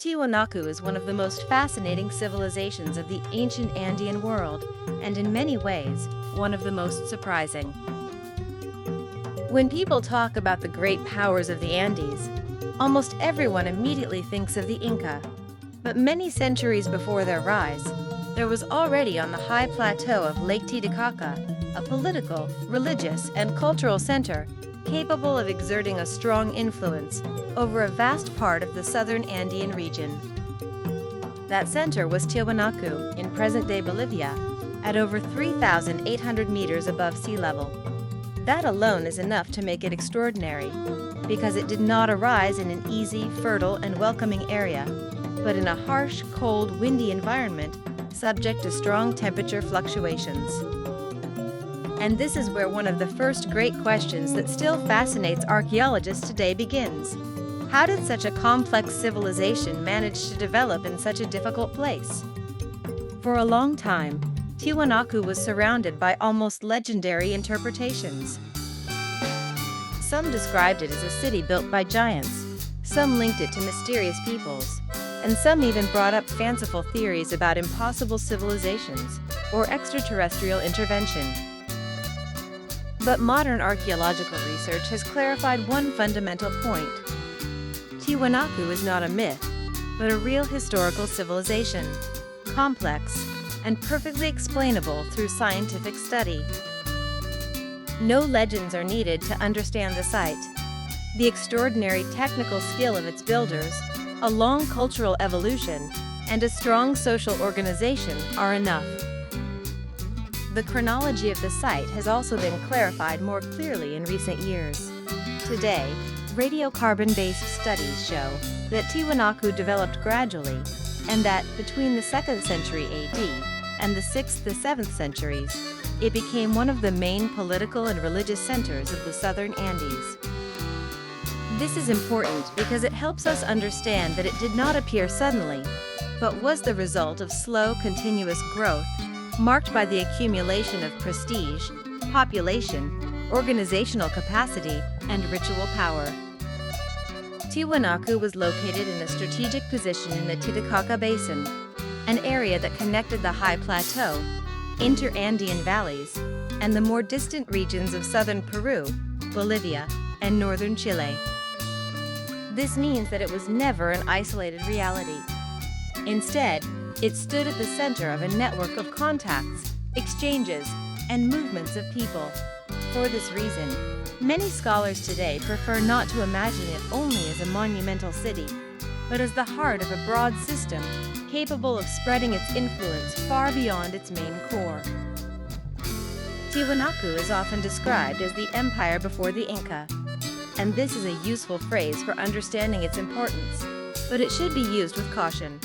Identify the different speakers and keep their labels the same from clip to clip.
Speaker 1: Tiwanaku is one of the most fascinating civilizations of the ancient Andean world, and in many ways, one of the most surprising. When people talk about the great powers of the Andes, almost everyone immediately thinks of the Inca. But many centuries before their rise, there was already on the high plateau of Lake Titicaca a political, religious, and cultural center capable of exerting a strong influence over a vast part of the southern Andean region. That center was Tiwanaku in present-day Bolivia, at over 3,800 meters above sea level. That alone is enough to make it extraordinary, because it did not arise in an easy, fertile, and welcoming area, but in a harsh, cold, windy environment subject to strong temperature fluctuations. And this is where one of the first great questions that still fascinates archaeologists today begins. How did such a complex civilization manage to develop in such a difficult place? For a long time, Tiwanaku was surrounded by almost legendary interpretations. Some described it as a city built by giants, some linked it to mysterious peoples, and some even brought up fanciful theories about impossible civilizations or extraterrestrial intervention. But modern archaeological research has clarified one fundamental point. Tiwanaku is not a myth, but a real historical civilization, complex and perfectly explainable through scientific study. No legends are needed to understand the site. The extraordinary technical skill of its builders, a long cultural evolution, and a strong social organization are enough. The chronology of the site has also been clarified more clearly in recent years. Today, radiocarbon-based studies show that Tiwanaku developed gradually, and that between the 2nd century AD and the 6th to 7th centuries, it became one of the main political and religious centers of the southern Andes. This is important because it helps us understand that it did not appear suddenly, but was the result of slow, continuous growth, marked by the accumulation of prestige, population, organizational capacity, and ritual power. Tiwanaku was located in a strategic position in the Titicaca Basin, an area that connected the high plateau, inter-Andean valleys, and the more distant regions of southern Peru, Bolivia, and northern Chile. This means that it was never an isolated reality. Instead, it stood at the center of a network of contacts, exchanges, and movements of people. For this reason, many scholars today prefer not to imagine it only as a monumental city, but as the heart of a broad system capable of spreading its influence far beyond its main core. Tiwanaku is often described as the empire before the Inca, and this is a useful phrase for understanding its importance, but it should be used with caution.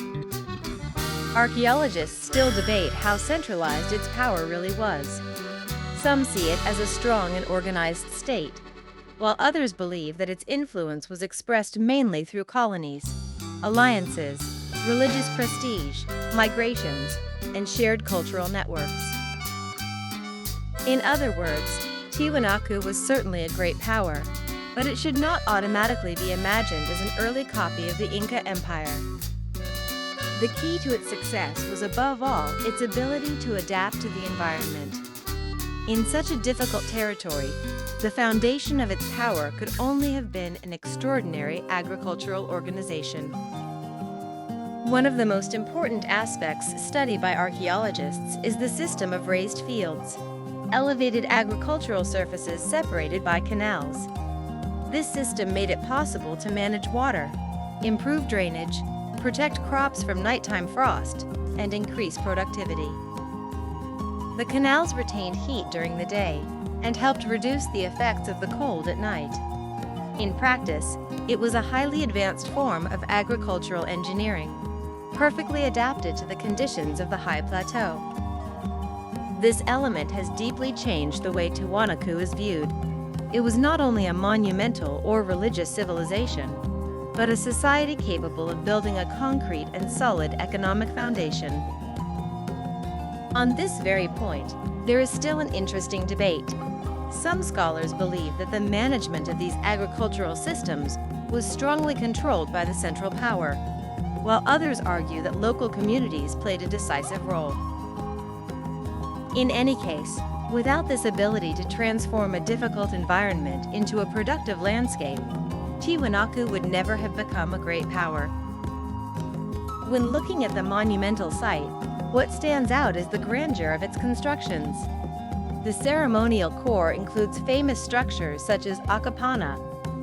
Speaker 1: Archaeologists still debate how centralized its power really was. Some see it as a strong and organized state, while others believe that its influence was expressed mainly through colonies, alliances, religious prestige, migrations, and shared cultural networks. In other words, Tiwanaku was certainly a great power, but it should not automatically be imagined as an early copy of the Inca Empire. The key to its success was above all its ability to adapt to the environment. In such a difficult territory, the foundation of its power could only have been an extraordinary agricultural organization. One of the most important aspects studied by archaeologists is the system of raised fields, elevated agricultural surfaces separated by canals. This system made it possible to manage water, improve drainage, protect crops from nighttime frost, and increase productivity. The canals retained heat during the day and helped reduce the effects of the cold at night. In practice, it was a highly advanced form of agricultural engineering, perfectly adapted to the conditions of the high plateau. This element has deeply changed the way Tiwanaku is viewed. It was not only a monumental or religious civilization, but a society capable of building a concrete and solid economic foundation. On this very point, there is still an interesting debate. Some scholars believe that the management of these agricultural systems was strongly controlled by the central power, while others argue that local communities played a decisive role. In any case, without this ability to transform a difficult environment into a productive landscape, Tiwanaku would never have become a great power. When looking at the monumental site, what stands out is the grandeur of its constructions. The ceremonial core includes famous structures such as Akapana,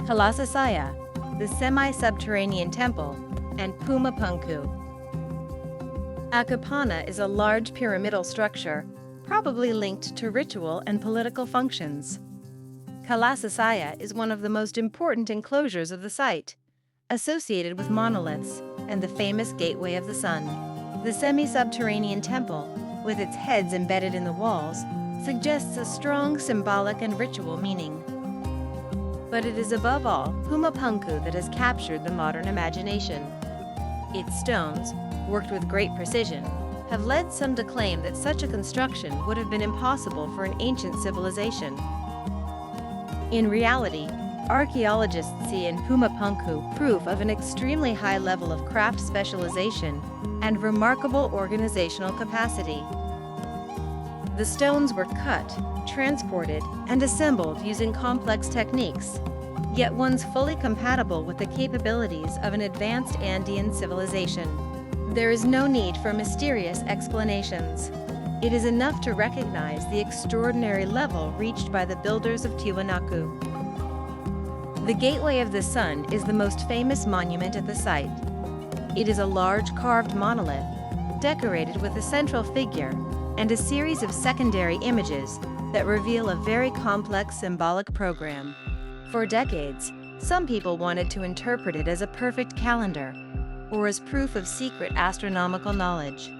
Speaker 1: Kalasasaya, the semi-subterranean temple, and Pumapunku. Akapana is a large pyramidal structure, probably linked to ritual and political functions. Kalasasaya is one of the most important enclosures of the site, associated with monoliths and the famous Gateway of the Sun. The semi-subterranean temple, with its heads embedded in the walls, suggests a strong symbolic and ritual meaning. But it is above all Pumapunku that has captured the modern imagination. Its stones, worked with great precision, have led some to claim that such a construction would have been impossible for an ancient civilization. In reality, archaeologists see in Pumapunku proof of an extremely high level of craft specialization and remarkable organizational capacity. The stones were cut, transported, and assembled using complex techniques, yet ones fully compatible with the capabilities of an advanced Andean civilization. There is no need for mysterious explanations. It is enough to recognize the extraordinary level reached by the builders of Tiwanaku. The Gateway of the Sun is the most famous monument at the site. It is a large carved monolith, decorated with a central figure and a series of secondary images that reveal a very complex symbolic program. For decades, some people wanted to interpret it as a perfect calendar, or as proof of secret astronomical knowledge.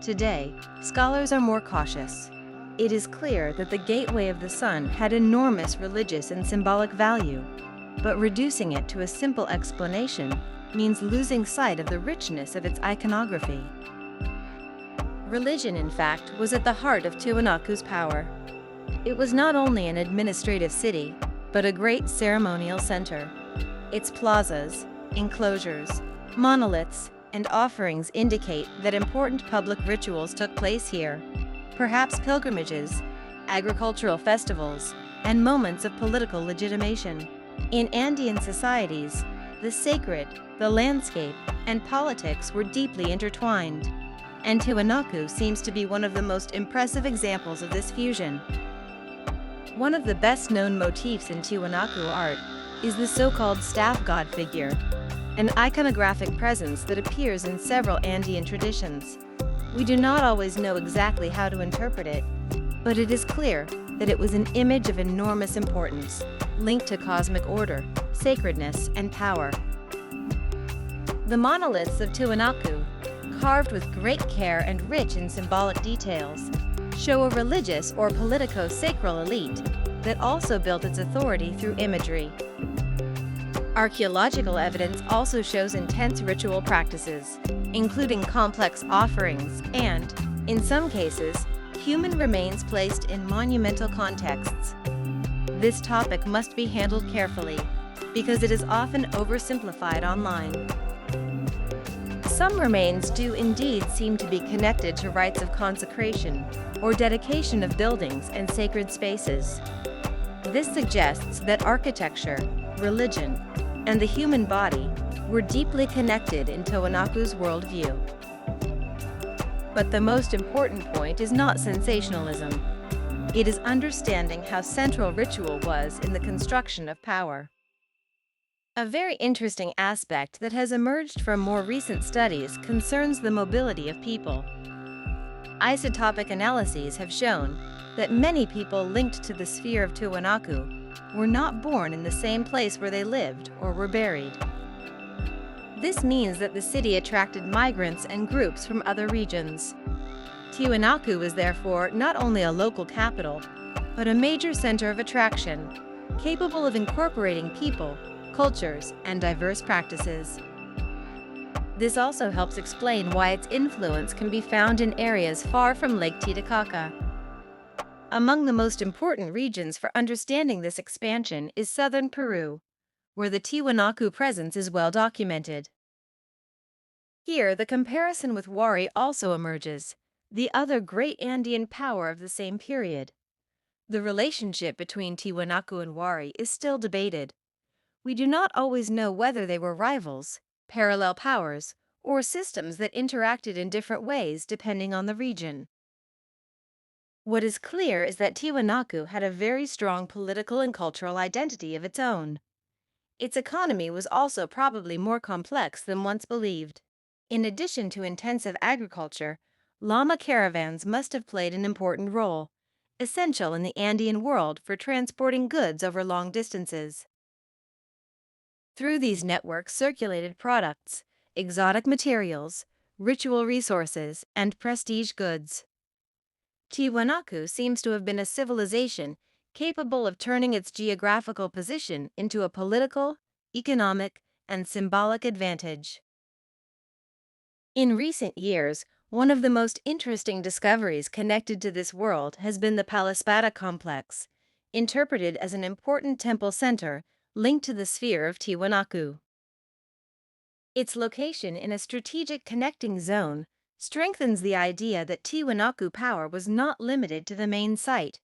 Speaker 1: Today, scholars are more cautious. It is clear that the Gateway of the Sun had enormous religious and symbolic value, but reducing it to a simple explanation means losing sight of the richness of its iconography. Religion, in fact, was at the heart of Tiwanaku's power. It was not only an administrative city, but a great ceremonial center. Its plazas, enclosures, monoliths, and offerings indicate that important public rituals took place here, perhaps pilgrimages, agricultural festivals, and moments of political legitimation. In Andean societies, the sacred, the landscape, and politics were deeply intertwined, and Tiwanaku seems to be one of the most impressive examples of this fusion. One of the best-known motifs in Tiwanaku art is the so-called staff god figure, an iconographic presence that appears in several Andean traditions. We do not always know exactly how to interpret it, but it is clear that it was an image of enormous importance, linked to cosmic order, sacredness, and power. The monoliths of Tiwanaku, carved with great care and rich in symbolic details, show a religious or politico-sacral elite that also built its authority through imagery. Archaeological evidence also shows intense ritual practices, including complex offerings and, in some cases, human remains placed in monumental contexts. This topic must be handled carefully, because it is often oversimplified online. Some remains do indeed seem to be connected to rites of consecration or dedication of buildings and sacred spaces. This suggests that architecture, religion, and the human body were deeply connected in Tiwanaku's worldview. But the most important point is not sensationalism. It is understanding how central ritual was in the construction of power. A very interesting aspect that has emerged from more recent studies concerns the mobility of people. Isotopic analyses have shown that many people linked to the sphere of Tiwanaku were not born in the same place where they lived or were buried. This means that the city attracted migrants and groups from other regions. Tiwanaku is therefore not only a local capital, but a major center of attraction, capable of incorporating people, cultures, and diverse practices. This also helps explain why its influence can be found in areas far from Lake Titicaca. Among the most important regions for understanding this expansion is southern Peru, where the Tiwanaku presence is well documented. Here, the comparison with Wari also emerges, the other great Andean power of the same period. The relationship between Tiwanaku and Wari is still debated. We do not always know whether they were rivals, parallel powers, or systems that interacted in different ways depending on the region. What is clear is that Tiwanaku had a very strong political and cultural identity of its own. Its economy was also probably more complex than once believed. In addition to intensive agriculture, llama caravans must have played an important role, essential in the Andean world for transporting goods over long distances. Through these networks circulated products, exotic materials, ritual resources, and prestige goods. Tiwanaku seems to have been a civilization capable of turning its geographical position into a political, economic, and symbolic advantage. In recent years, one of the most interesting discoveries connected to this world has been the Palaspata complex, interpreted as an important temple center linked to the sphere of Tiwanaku. Its location in a strategic connecting zone strengthens the idea that Tiwanaku power was not limited to the main site,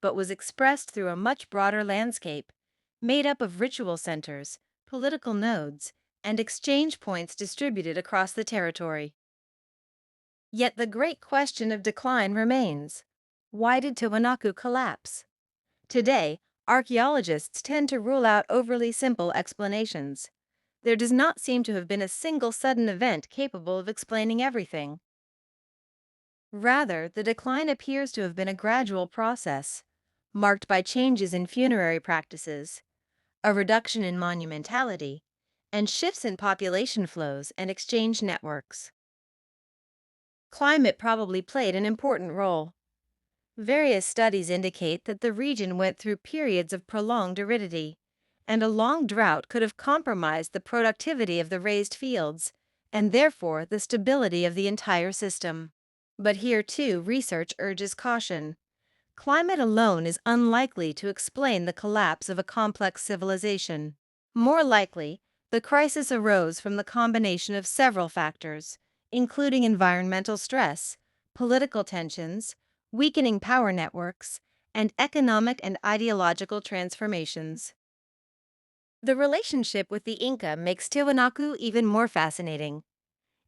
Speaker 1: but was expressed through a much broader landscape, made up of ritual centers, political nodes, and exchange points distributed across the territory. Yet the great question of decline remains. Why did Tiwanaku collapse? Today, archaeologists tend to rule out overly simple explanations. There does not seem to have been a single sudden event capable of explaining everything. Rather, the decline appears to have been a gradual process, marked by changes in funerary practices, a reduction in monumentality, and shifts in population flows and exchange networks. Climate probably played an important role. Various studies indicate that the region went through periods of prolonged aridity, and a long drought could have compromised the productivity of the raised fields, and therefore the stability of the entire system. But here too, research urges caution. Climate alone is unlikely to explain the collapse of a complex civilization. More likely, the crisis arose from the combination of several factors, including environmental stress, political tensions, weakening power networks, and economic and ideological transformations. The relationship with the Inca makes Tiwanaku even more fascinating.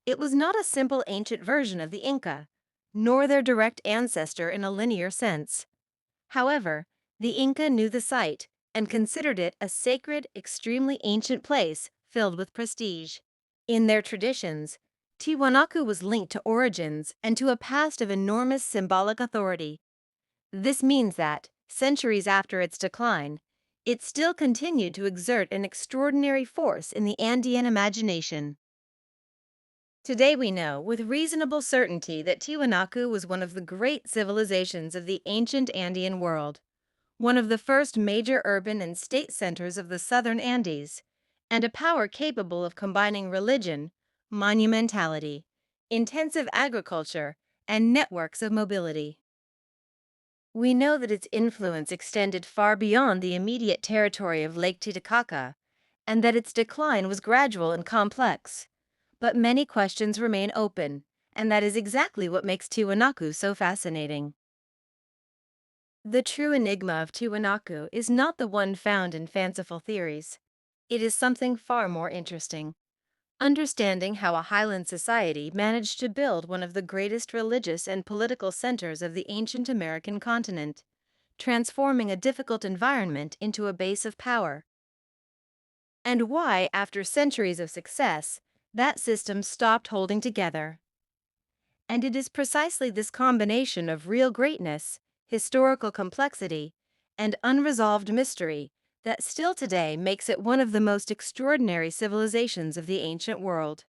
Speaker 1: It was not a simple ancient version of the Inca, nor their direct ancestor in a linear sense. However, the Inca knew the site and considered it a sacred, extremely ancient place filled with prestige. In their traditions, Tiwanaku was linked to origins and to a past of enormous symbolic authority. This means that, centuries after its decline, it still continued to exert an extraordinary force in the Andean imagination. Today we know with reasonable certainty that Tiwanaku was one of the great civilizations of the ancient Andean world, one of the first major urban and state centers of the southern Andes, and a power capable of combining religion, monumentality, intensive agriculture, and networks of mobility. We know that its influence extended far beyond the immediate territory of Lake Titicaca, and that its decline was gradual and complex. But many questions remain open, and that is exactly what makes Tiwanaku so fascinating. The true enigma of Tiwanaku is not the one found in fanciful theories. It is something far more interesting. Understanding how a highland society managed to build one of the greatest religious and political centers of the ancient American continent, transforming a difficult environment into a base of power. And why, after centuries of success, that system stopped holding together. And it is precisely this combination of real greatness, historical complexity, and unresolved mystery that still today makes it one of the most extraordinary civilizations of the ancient world.